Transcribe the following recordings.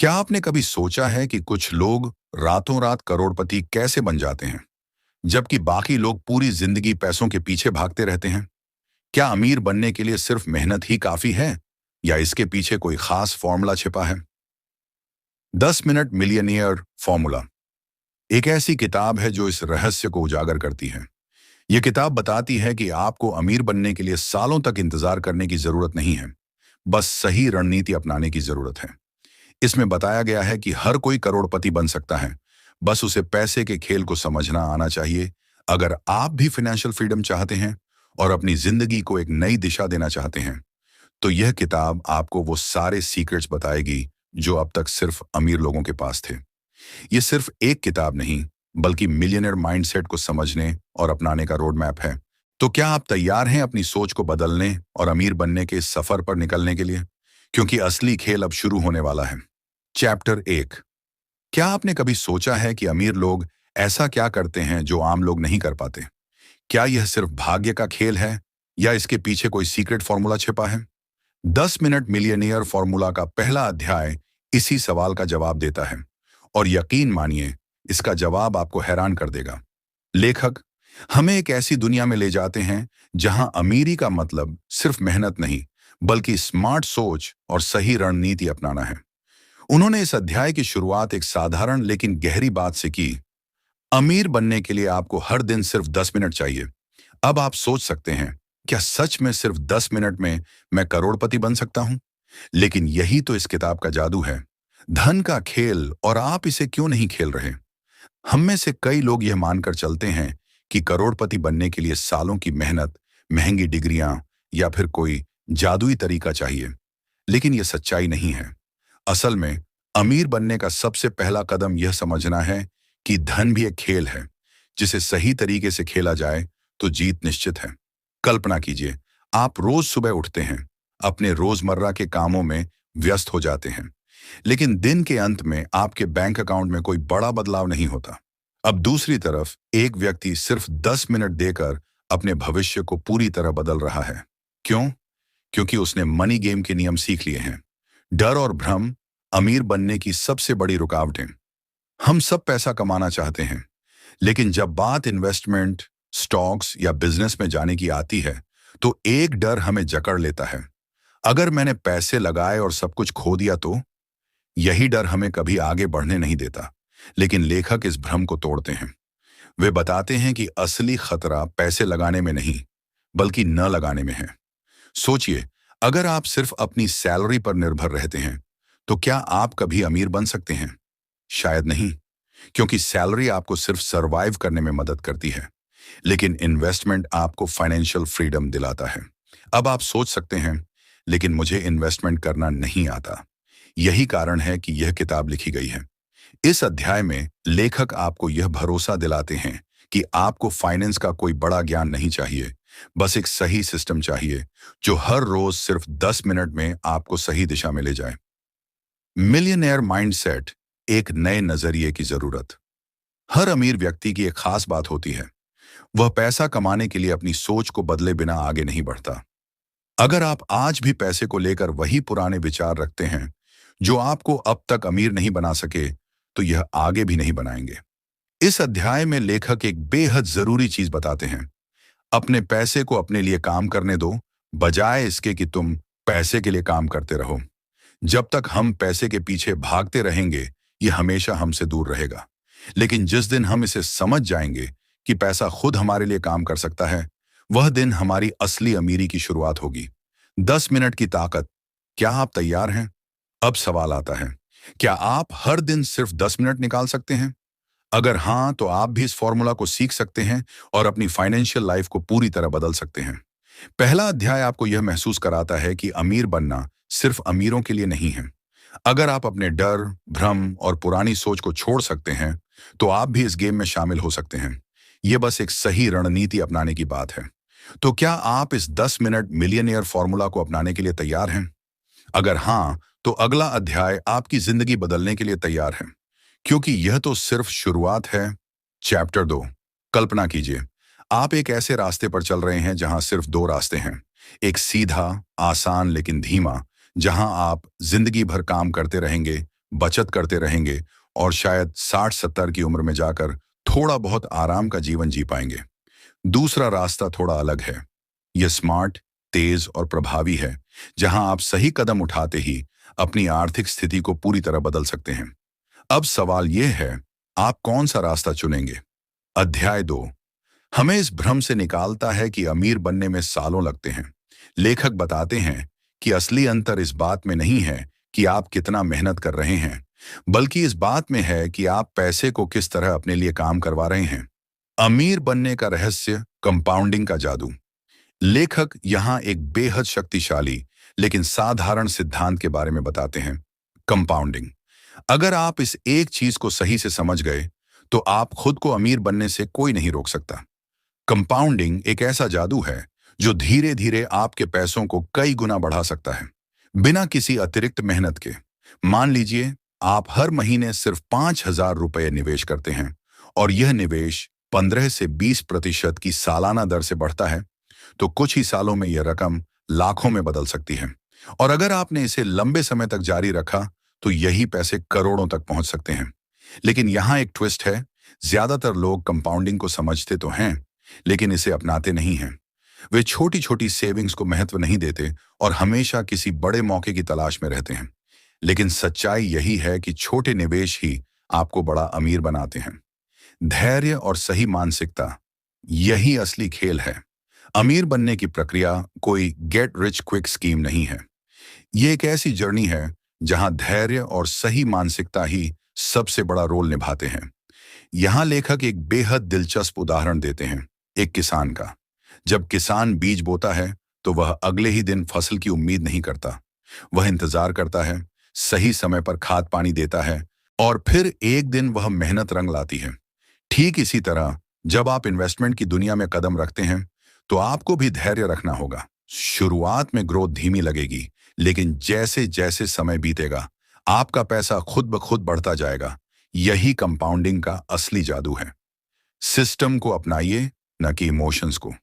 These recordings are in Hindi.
क्या आपने कभी सोचा है कि कुछ लोग रातों रात करोड़पति कैसे बन जाते हैं, जबकि बाकी लोग पूरी जिंदगी पैसों के पीछे भागते रहते हैं? क्या अमीर बनने के लिए सिर्फ मेहनत ही काफी है, या इसके पीछे कोई खास फॉर्मूला छिपा है? 10 मिनट मिलियनियर फॉर्मूला एक ऐसी किताब है जो इस रहस्य को उजागर करती है। यह किताब बताती है कि आपको अमीर बनने के लिए सालों तक इंतजार करने की जरूरत नहीं है, बस सही रणनीति अपनाने की जरूरत है। इसमें बताया गया है कि हर कोई करोड़पति बन सकता है, बस उसे पैसे के खेल को समझना आना चाहिए। अगर आप भी फाइनेंशियल फ्रीडम चाहते हैं और अपनी जिंदगी को एक नई दिशा देना चाहते हैं, तो यह किताब आपको वो सारे सीक्रेट्स बताएगी जो अब तक सिर्फ अमीर लोगों के पास थे। ये सिर्फ एक किताब नहीं, बल्कि मिलियनर माइंडसेट को समझने और अपनाने का रोड मैप है। तो क्या आप तैयार हैं अपनी सोच को बदलने और अमीर बनने के इस सफर पर निकलने के लिए? क्योंकि असली खेल अब शुरू होने वाला है। चैप्टर 1। क्या आपने कभी सोचा है कि अमीर लोग ऐसा क्या करते हैं जो आम लोग नहीं कर पाते? क्या यह सिर्फ भाग्य का खेल है, या इसके पीछे कोई सीक्रेट फॉर्मूला छिपा है? 10 मिनट मिलियनियर फॉर्मूला का पहला अध्याय इसी सवाल का जवाब देता है, और यकीन मानिए, इसका जवाब आपको हैरान कर देगा। लेखक हमें एक ऐसी दुनिया में ले जाते हैं जहां अमीरी का मतलब सिर्फ मेहनत नहीं, बल्कि स्मार्ट सोच और सही रणनीति अपनाना है। उन्होंने इस अध्याय की शुरुआत एक साधारण लेकिन गहरी बात से की। अमीर बनने के लिए आपको हर दिन सिर्फ 10 मिनट चाहिए। अब आप सोच सकते हैं, क्या सच में सिर्फ 10 मिनट में मैं करोड़पति बन सकता हूं? लेकिन यही तो इस किताब का जादू है, धन का खेल। और आप इसे क्यों नहीं खेल रहे? हम में से कई लोग यह मानकर चलते हैं कि करोड़पति बनने के लिए सालों की मेहनत, महंगी डिग्रियां या फिर कोई जादुई तरीका चाहिए। लेकिन यह सच्चाई नहीं है। असल में अमीर बनने का सबसे पहला कदम यह समझना है कि धन भी एक खेल है, जिसे सही तरीके से खेला जाए तो जीत निश्चित है। कल्पना कीजिए, आप रोज सुबह उठते हैं, अपने रोजमर्रा के कामों में व्यस्त हो जाते हैं, लेकिन दिन के अंत में आपके बैंक अकाउंट में कोई बड़ा बदलाव नहीं होता। अब दूसरी तरफ एक व्यक्ति सिर्फ 10 मिनट देकर अपने भविष्य को पूरी तरह बदल रहा है। क्यों? क्योंकि उसने मनी गेम के नियम सीख लिए हैं। डर और भ्रम अमीर बनने की सबसे बड़ी रुकावटें। हम सब पैसा कमाना चाहते हैं, लेकिन जब बात इन्वेस्टमेंट, स्टॉक्स या बिजनेस में जाने की आती है, तो एक डर हमें जकड़ लेता है। अगर मैंने पैसे लगाए और सब कुछ खो दिया तो? यही डर हमें कभी आगे बढ़ने नहीं देता। लेकिन लेखक इस भ्रम को तोड़ते हैं। वे बताते हैं कि असली खतरा पैसे लगाने में नहीं, बल्कि न लगाने में है। सोचिए, अगर आप सिर्फ अपनी सैलरी पर निर्भर रहते हैं, तो क्या आप कभी अमीर बन सकते हैं? शायद नहीं, क्योंकि सैलरी आपको सिर्फ सरवाइव करने में मदद करती है, लेकिन इन्वेस्टमेंट आपको फाइनेंशियल फ्रीडम दिलाता है। अब आप सोच सकते हैं, लेकिन मुझे इन्वेस्टमेंट करना नहीं आता। यही कारण है कि यह किताब लिखी गई है। इस अध्याय में लेखक आपको यह भरोसा दिलाते हैं कि आपको फाइनेंस का कोई बड़ा ज्ञान नहीं चाहिए, बस एक सही सिस्टम चाहिए जो हर रोज सिर्फ 10 मिनट में आपको सही दिशा में ले जाए। मिलियनेयर माइंडसेट, एक नए नजरिए की जरूरत। हर अमीर व्यक्ति की एक खास बात होती है, वह पैसा कमाने के लिए अपनी सोच को बदले बिना आगे नहीं बढ़ता। अगर आप आज भी पैसे को लेकर वही पुराने विचार रखते हैं जो आपको अब तक अमीर नहीं बना सके, तो यह आगे भी नहीं बनाएंगे। इस अध्याय में लेखक एक बेहद जरूरी चीज बताते हैं। अपने पैसे को अपने लिए काम करने दो, बजाय इसके कि तुम पैसे के लिए काम करते रहो। जब तक हम पैसे के पीछे भागते रहेंगे, यह हमेशा हमसे दूर रहेगा। लेकिन जिस दिन हम इसे समझ जाएंगे कि पैसा खुद हमारे लिए काम कर सकता है, वह दिन हमारी असली अमीरी की शुरुआत होगी। 10 मिनट की ताकत। क्या आप तैयार हैं? अब सवाल आता है, क्या आप हर दिन सिर्फ 10 मिनट निकाल सकते हैं? अगर हाँ, तो आप भी इस फॉर्मूला को सीख सकते हैं और अपनी फाइनेंशियल लाइफ को पूरी तरह बदल सकते हैं। पहला अध्याय आपको यह महसूस कराता है कि अमीर बनना सिर्फ अमीरों के लिए नहीं है। अगर आप अपने डर, भ्रम और पुरानी सोच को छोड़ सकते हैं, तो आप भी इस गेम में शामिल हो सकते हैं। यह बस एक सही रणनीति अपनाने की बात है। तो क्या आप इस 10 मिनट मिलियनियर फॉर्मूला को अपनाने के लिए तैयार हैं? अगर हाँ, तो अगला अध्याय आपकी जिंदगी बदलने के लिए तैयार है, क्योंकि यह तो सिर्फ शुरुआत है। चैप्टर 2। कल्पना कीजिए, आप एक ऐसे रास्ते पर चल रहे हैं जहां सिर्फ दो रास्ते हैं। एक सीधा, आसान लेकिन धीमा, जहां आप जिंदगी भर काम करते रहेंगे, बचत करते रहेंगे और शायद 60-70 की उम्र में जाकर थोड़ा बहुत आराम का जीवन जी पाएंगे। दूसरा रास्ता थोड़ा अलग है। यह स्मार्ट, तेज और प्रभावी है, जहां आप सही कदम उठाते ही अपनी आर्थिक स्थिति को पूरी तरह बदल सकते हैं। अब सवाल यह है, आप कौन सा रास्ता चुनेंगे? अध्याय 2 हमें इस भ्रम से निकालता है कि अमीर बनने में सालों लगते हैं। लेखक बताते हैं कि असली अंतर इस बात में नहीं है कि आप कितना मेहनत कर रहे हैं, बल्कि इस बात में है कि आप पैसे को किस तरह अपने लिए काम करवा रहे हैं। अमीर बनने का रहस्य, कंपाउंडिंग का जादू। लेखक यहाँ एक बेहद शक्तिशाली लेकिन साधारण सिद्धांत के बारे में बताते हैं, कंपाउंडिंग। अगर आप इस एक चीज को सही से समझ गए, तो आप खुद को अमीर बनने से कोई नहीं रोक सकता। कंपाउंडिंग एक ऐसा जादू है जो धीरे धीरे आपके पैसों को कई गुना बढ़ा सकता है, बिना किसी अतिरिक्त मेहनत के। मान लीजिए आप हर महीने सिर्फ 5,000 रुपये निवेश करते हैं और यह निवेश 15 से 20% की सालाना दर से बढ़ता है, तो कुछ ही सालों में यह रकम लाखों में बदल सकती है। और अगर आपने इसे लंबे समय तक जारी रखा, तो यही पैसे करोड़ों तक पहुंच सकते हैं। लेकिन यहाँ एक ट्विस्ट है। ज्यादातर लोग कंपाउंडिंग को समझते तो हैं, लेकिन इसे अपनाते नहीं हैं। वे छोटी छोटी सेविंग्स को महत्व नहीं देते और हमेशा किसी बड़े मौके की तलाश में रहते हैं। लेकिन सच्चाई यही है कि छोटे निवेश ही आपको बड़ा अमीर बनाते हैं। धैर्य और सही मानसिकता, यही असली खेल है। अमीर बनने की प्रक्रिया कोई गेट रिच क्विक स्कीम नहीं है। ये एक ऐसी जर्नी है जहां धैर्य और सही मानसिकता ही सबसे बड़ा रोल निभाते हैं। यहाँ लेखक एक बेहद दिलचस्प उदाहरण देते हैं, एक किसान का। जब किसान बीज बोता है, तो वह अगले ही दिन फसल की उम्मीद नहीं करता। वह इंतजार करता है, सही समय पर खाद पानी देता है और फिर एक दिन वह मेहनत रंग लाती है। ठीक इसी तरह जब आप इन्वेस्टमेंट की दुनिया में कदम रखते हैं, तो आपको भी धैर्य रखना होगा। शुरुआत में ग्रोथ धीमी लगेगी, लेकिन जैसे जैसे समय बीतेगा, आपका पैसा खुद ब खुद बढ़ता जाएगा। यही कंपाउंडिंग का असली जादू है। सिस्टम को अपनाइए, न कि इमोशंस को।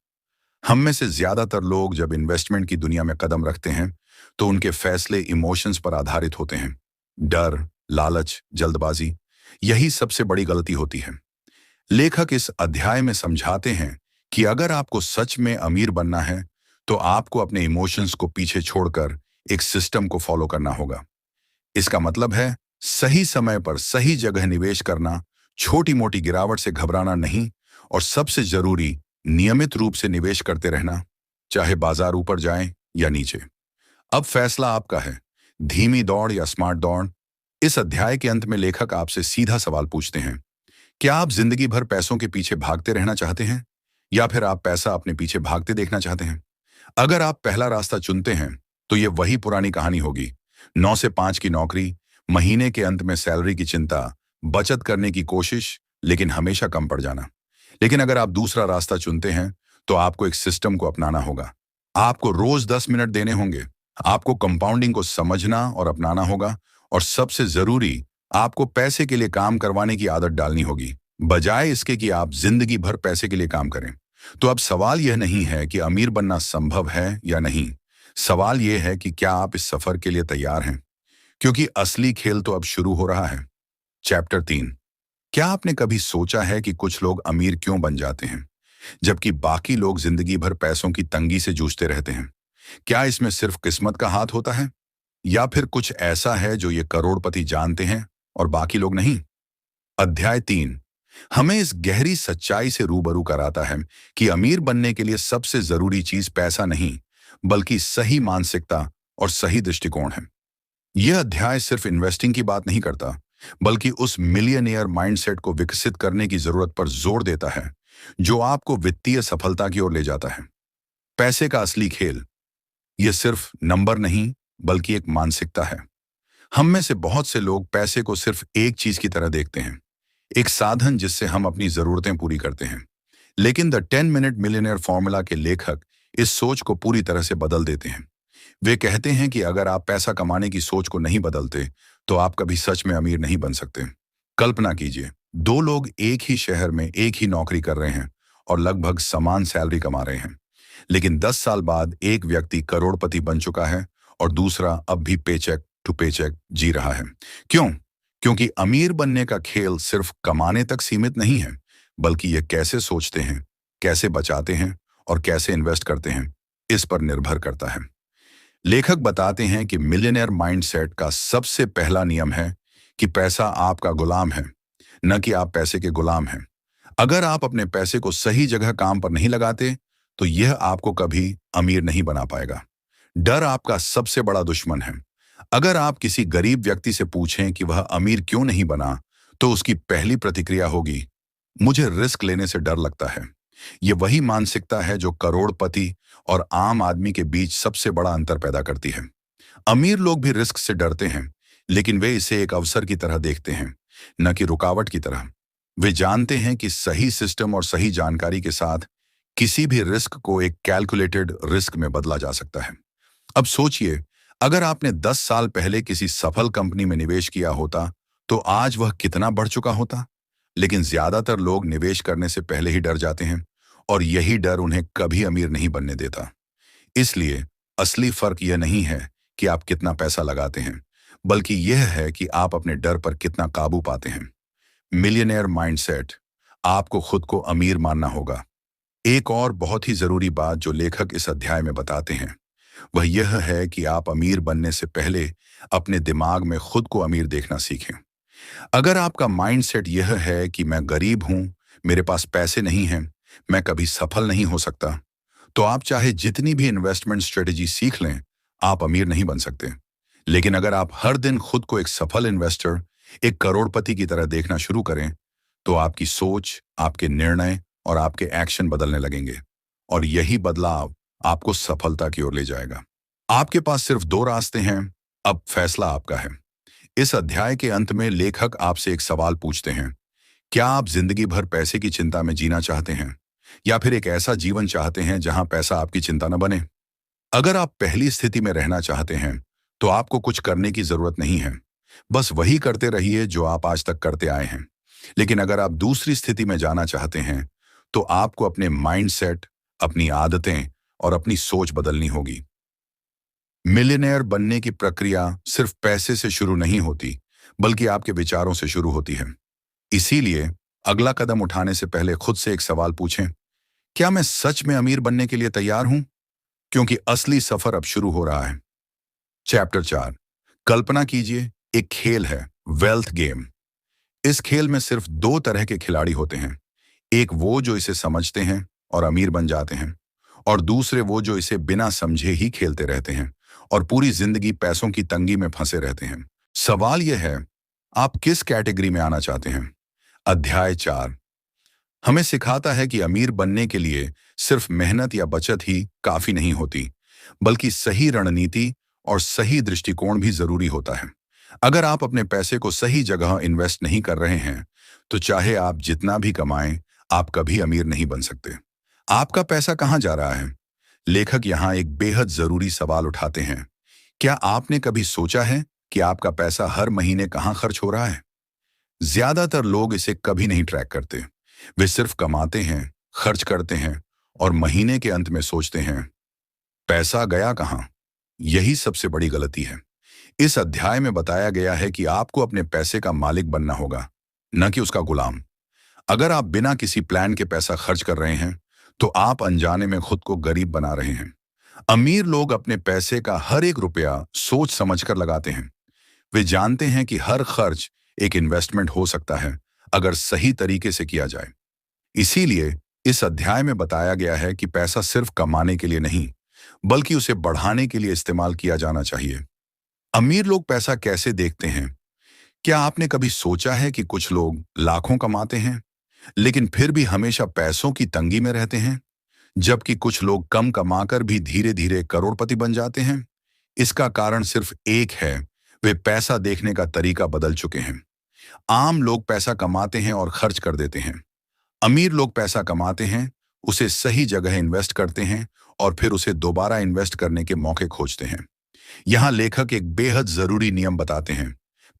हम में से ज्यादातर लोग जब इन्वेस्टमेंट की दुनिया में कदम रखते हैं, तो उनके फैसले इमोशंस पर आधारित होते हैं। डर, लालच, जल्दबाजी, यही सबसे बड़ी गलती होती है। लेखक इस अध्याय में समझाते हैं कि अगर आपको सच में अमीर बनना है, तो आपको अपने इमोशंस को पीछे छोड़कर एक सिस्टम को फॉलो करना होगा। इसका मतलब है सही समय पर सही जगह निवेश करना, छोटी मोटी गिरावट से घबराना नहीं, और सबसे जरूरी, नियमित रूप से निवेश करते रहना, चाहे बाजार ऊपर जाए या नीचे। अब फैसला आपका है, धीमी दौड़ या स्मार्ट दौड़। इस अध्याय के अंत में लेखक आपसे सीधा सवाल पूछते हैं, क्या आप जिंदगी भर पैसों के पीछे भागते रहना चाहते हैं, या फिर आप पैसा अपने पीछे भागते देखना चाहते हैं? अगर आप पहला रास्ता चुनते हैं, तो यह वही पुरानी कहानी होगी। 9 से 5 की नौकरी, महीने के अंत में सैलरी की चिंता, बचत करने की कोशिश, लेकिन हमेशा कम पड़ जाना। लेकिन अगर आप दूसरा रास्ता चुनते हैं, तो आपको एक सिस्टम को अपनाना होगा। आपको रोज 10 मिनट देने होंगे। आपको कंपाउंडिंग को समझना और अपनाना होगा, और सबसे जरूरी, आपको पैसे के लिए काम करवाने की आदत डालनी होगी, बजाय इसके कि आप जिंदगी भर पैसे के लिए काम करें। तो अब सवाल यह नहीं है कि अमीर बनना संभव है या नहीं। सवाल यह है कि क्या आप इस सफर के लिए तैयार हैं, क्योंकि असली खेल तो अब शुरू हो रहा है। चैप्टर 3। क्या आपने कभी सोचा है कि कुछ लोग अमीर क्यों बन जाते हैं, जबकि बाकी लोग जिंदगी भर पैसों की तंगी से जूझते रहते हैं? क्या इसमें सिर्फ किस्मत का हाथ होता है, या फिर कुछ ऐसा है जो ये करोड़पति जानते हैं और बाकी लोग नहीं? अध्याय 3 हमें इस गहरी सच्चाई से रूबरू कराता है कि अमीर बनने के लिए सबसे जरूरी चीज पैसा नहीं, बल्कि सही मानसिकता और सही दृष्टिकोण है। यह अध्याय सिर्फ इन्वेस्टिंग की बात नहीं करता, बल्कि उस मिलियनियर माइंडसेट को विकसित करने की जरूरत पर जोर देता है, जो आपको वित्तीय सफलता की ओर ले जाता है। पैसे का असली खेल, यह सिर्फ नंबर नहीं, बल्कि एक मानसिकता है। हम में से बहुत से लोग पैसे को सिर्फ एक चीज की तरह देखते हैं, एक साधन जिससे हम अपनी जरूरतें पूरी करते हैं। लेकिन द 10 मिनट मिलियनेयर फॉर्मूला के लेखक इस सोच को पूरी तरह से बदल देते हैं। वे कहते हैं कि अगर आप पैसा कमाने की सोच को नहीं बदलते, तो आप कभी सच में अमीर नहीं बन सकते। कल्पना कीजिए, 2 लोग एक ही शहर में एक ही नौकरी कर रहे हैं और लगभग समान सैलरी कमा रहे हैं। लेकिन 10 साल बाद एक व्यक्ति करोड़पति बन चुका है और दूसरा अब भी पेचेक टू पेचेक जी रहा है। क्यों? क्योंकि अमीर बनने का खेल सिर्फ कमाने तक सीमित नहीं है, बल्कि ये कैसे सोचते हैं, कैसे बचाते हैं और कैसे इन्वेस्ट करते हैं, इस पर निर्भर करता है। लेखक बताते हैं कि मिलियनेयर माइंडसेट का सबसे पहला नियम है कि पैसा आपका गुलाम है, न कि आप पैसे के गुलाम हैं। अगर आप अपने पैसे को सही जगह काम पर नहीं लगाते, तो यह आपको कभी अमीर नहीं बना पाएगा। डर आपका सबसे बड़ा दुश्मन है। अगर आप किसी गरीब व्यक्ति से पूछें कि वह अमीर क्यों नहीं बना, तो उसकी पहली प्रतिक्रिया होगी, मुझे रिस्क लेने से डर लगता है। ये वही मानसिकता है जो करोड़पति और आम आदमी के बीच सबसे बड़ा अंतर पैदा करती है। अमीर लोग भी रिस्क से डरते हैं, लेकिन वे इसे एक अवसर की तरह देखते हैं, न कि रुकावट की तरह। वे जानते हैं कि सही सिस्टम और सही जानकारी के साथ किसी भी रिस्क को एक कैलकुलेटेड रिस्क में बदला जा सकता है। अब सोचिए, अगर आपने 10 साल पहले किसी सफल कंपनी में निवेश किया होता, तो आज वह कितना बढ़ चुका होता। लेकिन ज्यादातर लोग निवेश करने से पहले ही डर जाते हैं, और यही डर उन्हें कभी अमीर नहीं बनने देता। इसलिए असली फर्क यह नहीं है कि आप कितना पैसा लगाते हैं, बल्कि यह है कि आप अपने डर पर कितना काबू पाते हैं। मिलियनेयर माइंडसेट, आपको खुद को अमीर मानना होगा। एक और बहुत ही जरूरी बात जो लेखक इस अध्याय में बताते हैं, वह यह है कि आप अमीर बनने से पहले अपने दिमाग में खुद को अमीर देखना सीखें। अगर आपका माइंडसेट यह है कि मैं गरीब हूं, मेरे पास पैसे नहीं हैं, मैं कभी सफल नहीं हो सकता, तो आप चाहे जितनी भी इन्वेस्टमेंट स्ट्रेटेजी सीख लें, आप अमीर नहीं बन सकते। लेकिन अगर आप हर दिन खुद को एक सफल इन्वेस्टर, एक करोड़पति की तरह देखना शुरू करें, तो आपकी सोच, आपके निर्णय और आपके एक्शन बदलने लगेंगे, और यही बदलाव आपको सफलता की ओर ले जाएगा। आपके पास सिर्फ 2 रास्ते हैं, अब फैसला आपका है। इस अध्याय के अंत में लेखक आपसे एक सवाल पूछते हैं, क्या आप जिंदगी भर पैसे की चिंता में जीना चाहते हैं, या फिर एक ऐसा जीवन चाहते हैं जहां पैसा आपकी चिंता न बने? अगर आप पहली स्थिति में रहना चाहते हैं, तो आपको कुछ करने की जरूरत नहीं है। बस वही करते रहिए जो आप आज तक करते आए हैं। लेकिन अगर आप दूसरी स्थिति में जाना चाहते हैं, तो आपको अपने माइंडसेट, अपनी आदतें और अपनी सोच बदलनी होगी। मिलियनेयर बनने की प्रक्रिया सिर्फ पैसे से शुरू नहीं होती, बल्कि आपके विचारों से शुरू होती है। इसीलिए अगला कदम उठाने से पहले खुद से एक सवाल पूछें, क्या मैं सच में अमीर बनने के लिए तैयार हूं? क्योंकि असली सफर अब शुरू हो रहा है। चैप्टर 4, कल्पना कीजिए, एक खेल है, वेल्थ गेम। इस खेल में सिर्फ 2 तरह के खिलाड़ी होते हैं। एक वो जो इसे समझते हैं और अमीर बन जाते हैं, और दूसरे वो जो इसे बिना समझे ही खेलते रहते हैं और पूरी जिंदगी पैसों की तंगी में फंसे रहते हैं। सवाल यह है, आप किस कैटेगरी में आना चाहते हैं? अध्याय 4 हमें सिखाता है कि अमीर बनने के लिए सिर्फ मेहनत या बचत ही काफी नहीं होती, बल्कि सही रणनीति और सही दृष्टिकोण भी जरूरी होता है। अगर आप अपने पैसे को सही जगह इन्वेस्ट नहीं कर रहे हैं, तो चाहे आप जितना भी कमाएं, आप कभी अमीर नहीं बन सकते। आपका पैसा कहां जा रहा है? लेखक यहां एक बेहद जरूरी सवाल उठाते हैं। क्या आपने कभी सोचा है कि आपका पैसा हर महीने कहां खर्च हो रहा है? ज्यादातर लोग इसे कभी नहीं ट्रैक करते। वे सिर्फ कमाते हैं, खर्च करते हैं, और महीने के अंत में सोचते हैं, पैसा गया कहां? यही सबसे बड़ी गलती है। इस अध्याय में बताया गया है कि आपको अपने पैसे का मालिक बनना होगा, न कि उसका गुलाम। अगर आप बिना किसी प्लान के पैसा खर्च कर रहे हैं, तो आप अनजाने में खुद को गरीब बना रहे हैं। अमीर लोग अपने पैसे का हर एक रुपया सोच समझकर लगाते हैं। वे जानते हैं कि हर खर्च एक इन्वेस्टमेंट हो सकता है, अगर सही तरीके से किया जाए। इसीलिए इस अध्याय में बताया गया है कि पैसा सिर्फ कमाने के लिए नहीं, बल्कि उसे बढ़ाने के लिए इस्तेमाल किया जाना चाहिए। अमीर लोग पैसा कैसे देखते हैं? क्या आपने कभी सोचा है कि कुछ लोग लाखों कमाते हैं, लेकिन फिर भी हमेशा पैसों की तंगी में रहते हैं, जबकि कुछ लोग कम कमाकर भी धीरे धीरे करोड़पति बन जाते हैं? इसका कारण सिर्फ एक है, वे पैसा देखने का तरीका बदल चुके हैं। आम लोग पैसा कमाते हैं और खर्च कर देते हैं। अमीर लोग पैसा कमाते हैं, उसे सही जगह इन्वेस्ट करते हैं, और फिर उसे दोबारा इन्वेस्ट करने के मौके खोजते हैं। यहाँ लेखक एक बेहद जरूरी नियम बताते हैं,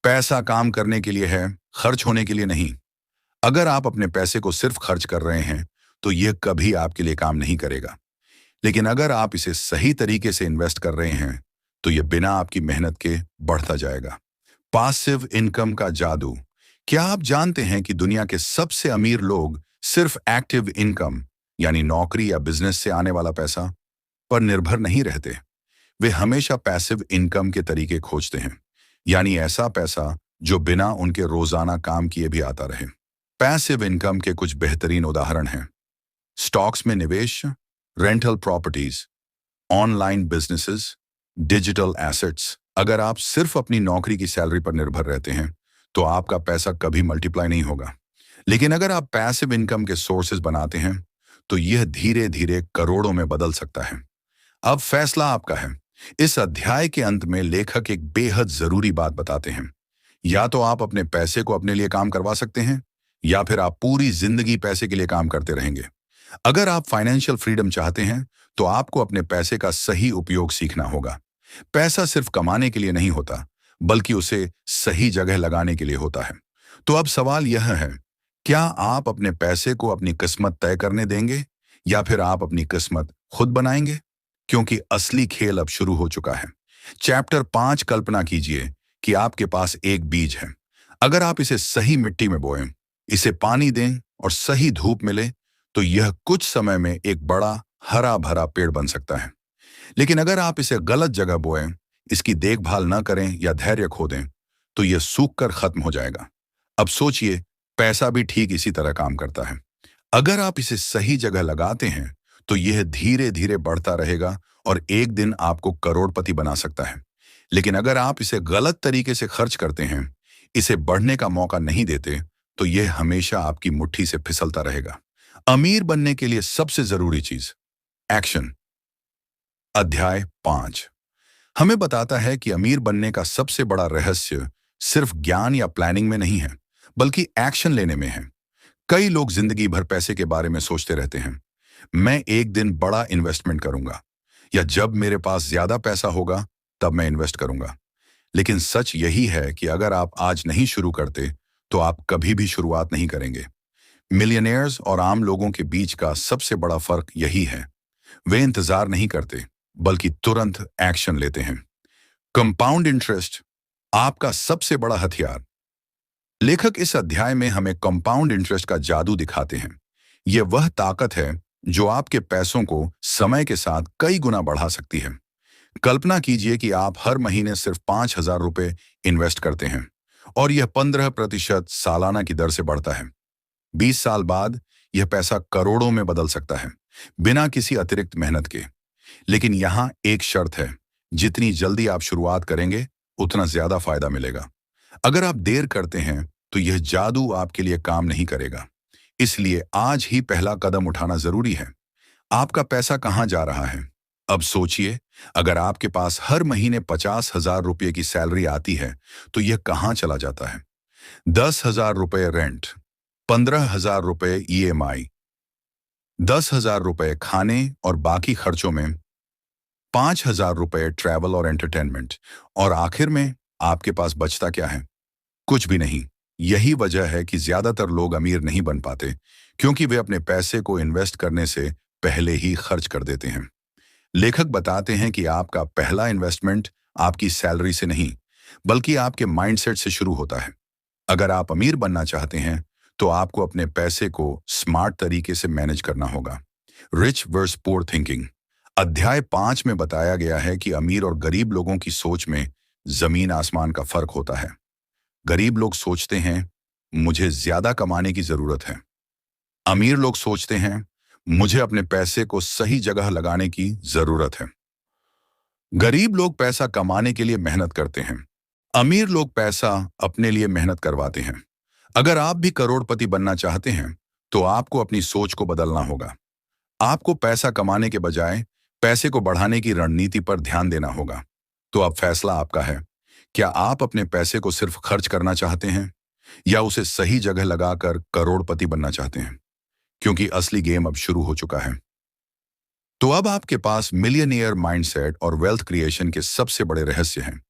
पैसा काम करने के लिए है, खर्च होने के लिए नहीं। अगर आप अपने पैसे को सिर्फ खर्च कर रहे हैं, तो यह कभी आपके लिए काम नहीं करेगा। लेकिन अगर आप इसे सही तरीके से इन्वेस्ट कर रहे हैं, तो यह बिना आपकी मेहनत के बढ़ता जाएगा। पासिव इनकम का जादू। क्या आप जानते हैं कि दुनिया के सबसे अमीर लोग सिर्फ एक्टिव इनकम यानी नौकरी या बिजनेस से आने वाला पैसा पर निर्भर नहीं रहते। वे हमेशा पैसिव इनकम के तरीके खोजते हैं, यानी ऐसा पैसा जो बिना उनके रोजाना काम किए भी आता रहे। पैसिव इनकम के कुछ बेहतरीन उदाहरण हैं: स्टॉक्स में निवेश, rental properties, online businesses, digital assets. अगर आप सिर्फ अपनी नौकरी की सैलरी पर निर्भर रहते हैं तो आपका पैसा कभी मल्टीप्लाई नहीं होगा। लेकिन अगर आप पैसिव इनकम के सोर्सेज बनाते हैं तो यह धीरे धीरे करोड़ों में बदल सकता है। अब फैसला आपका है। इस अध्याय के अंत में लेखक एक बेहद जरूरी बात बताते हैं। या तो आप अपने पैसे को अपने लिए काम करवा सकते हैं या फिर आप पूरी जिंदगी पैसे के लिए काम करते रहेंगे। अगर आप फाइनेंशियल फ्रीडम चाहते हैं तो आपको अपने पैसे का सही उपयोग सीखना होगा। पैसा सिर्फ कमाने के लिए नहीं होता, बल्कि उसे सही जगह लगाने के लिए होता है। तो अब सवाल यह है, क्या आप अपने पैसे को अपनी किस्मत तय करने देंगे या फिर आप अपनी किस्मत खुद बनाएंगे? क्योंकि असली खेल अब शुरू हो चुका है। चैप्टर 5। कल्पना कीजिए कि आपके पास एक बीज है। अगर आप इसे सही मिट्टी में बोएं, इसे पानी दें और सही धूप मिले तो यह कुछ समय में एक बड़ा हरा भरा पेड़ बन सकता है। लेकिन अगर आप इसे गलत जगह बोएं, इसकी देखभाल न करें या धैर्य खो दें तो यह सूख कर खत्म हो जाएगा। अब सोचिए, पैसा भी ठीक इसी तरह काम करता है। अगर आप इसे सही जगह लगाते हैं तो यह धीरे धीरे बढ़ता रहेगा और एक दिन आपको करोड़पति बना सकता है। लेकिन अगर आप इसे गलत तरीके से खर्च करते हैं, इसे बढ़ने का मौका नहीं देते, तो यह हमेशा आपकी मुट्ठी से फिसलता रहेगा। अमीर बनने के लिए सबसे जरूरी चीज एक्शन। अध्याय 5 हमें बताता है कि अमीर बनने का सबसे बड़ा रहस्य सिर्फ ज्ञान या प्लानिंग में नहीं है, बल्कि एक्शन लेने में है। कई लोग जिंदगी भर पैसे के बारे में सोचते रहते हैं। मैं एक दिन बड़ा इन्वेस्टमेंट करूंगा, या जब मेरे पास ज्यादा पैसा होगा तब मैं इन्वेस्ट करूंगा। लेकिन सच यही है कि अगर आप आज नहीं शुरू करते तो आप कभी भी शुरुआत नहीं करेंगे। मिलियनेयर्स और आम लोगों के बीच का सबसे बड़ा फर्क यही है। वे इंतजार नहीं करते, बल्कि तुरंत एक्शन लेते हैं। कंपाउंड इंटरेस्ट आपका सबसे बड़ा हथियार। लेखक इस अध्याय में हमें कंपाउंड इंटरेस्ट का जादू दिखाते हैं। यह वह ताकत है जो आपके पैसों को समय के साथ कई गुना बढ़ा सकती है। कल्पना कीजिए कि आप हर महीने सिर्फ 5,000 रुपए इन्वेस्ट करते हैं और यह 15% सालाना की दर से बढ़ता है। 20 साल बाद यह पैसा करोड़ों में बदल सकता है, बिना किसी अतिरिक्त मेहनत के। लेकिन यहाँ एक शर्त है, जितनी जल्दी आप शुरुआत करेंगे उतना ज्यादा फायदा मिलेगा। अगर आप देर करते हैं तो यह जादू आपके लिए काम नहीं करेगा। इसलिए आज ही पहला कदम उठाना जरूरी है। आपका पैसा कहाँ जा रहा है? अब सोचिए, अगर आपके पास हर महीने 50,000 रुपये की सैलरी आती है तो यह कहाँ चला जाता है? 10,000 रुपये रेंट, 15,000 रुपये EMI, 10,000 रुपये खाने और बाकी खर्चों में, 5,000 रुपये ट्रैवल और एंटरटेनमेंट, और आखिर में आपके पास बचता क्या है? कुछ भी नहीं। यही वजह है कि ज्यादातर लोग अमीर नहीं बन पाते, क्योंकि वे अपने पैसे को इन्वेस्ट करने से पहले ही खर्च कर देते हैं। लेखक बताते हैं कि आपका पहला इन्वेस्टमेंट आपकी सैलरी से नहीं, बल्कि आपके माइंडसेट से शुरू होता है। अगर आप अमीर बनना चाहते हैं तो आपको अपने पैसे को स्मार्ट तरीके से मैनेज करना होगा। Rich versus poor thinking. अध्याय 5 में बताया गया है कि अमीर और गरीब लोगों की सोच में जमीन आसमान का फर्क होता है। गरीब लोग सोचते हैं, मुझे ज्यादा कमाने की जरूरत है। अमीर लोग सोचते हैं, मुझे अपने पैसे को सही जगह लगाने की जरूरत है। गरीब लोग पैसा कमाने के लिए मेहनत करते हैं। अमीर लोग पैसा अपने लिए मेहनत करवाते हैं। अगर आप भी करोड़पति बनना चाहते हैं तो आपको अपनी सोच को बदलना होगा। आपको पैसा कमाने के बजाय पैसे को बढ़ाने की रणनीति पर ध्यान देना होगा। तो अब फैसला आपका है। क्या आप अपने पैसे को सिर्फ खर्च करना चाहते हैं या उसे सही जगह लगाकर करोड़पति बनना चाहते हैं? क्योंकि असली गेम अब शुरू हो चुका है। तो अब आपके पास मिलियनियर माइंडसेट और वेल्थ क्रिएशन के सबसे बड़े रहस्य हैं।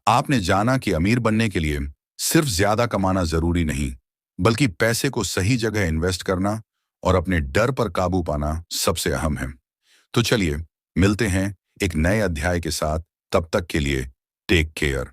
आपने जाना कि अमीर बनने के लिए सिर्फ ज्यादा कमाना जरूरी नहीं, बल्कि पैसे को सही जगह इन्वेस्ट करना और अपने डर पर काबू पाना सबसे अहम है। तो चलिए मिलते हैं एक नए अध्याय के साथ। तब तक के लिए टेक केयर।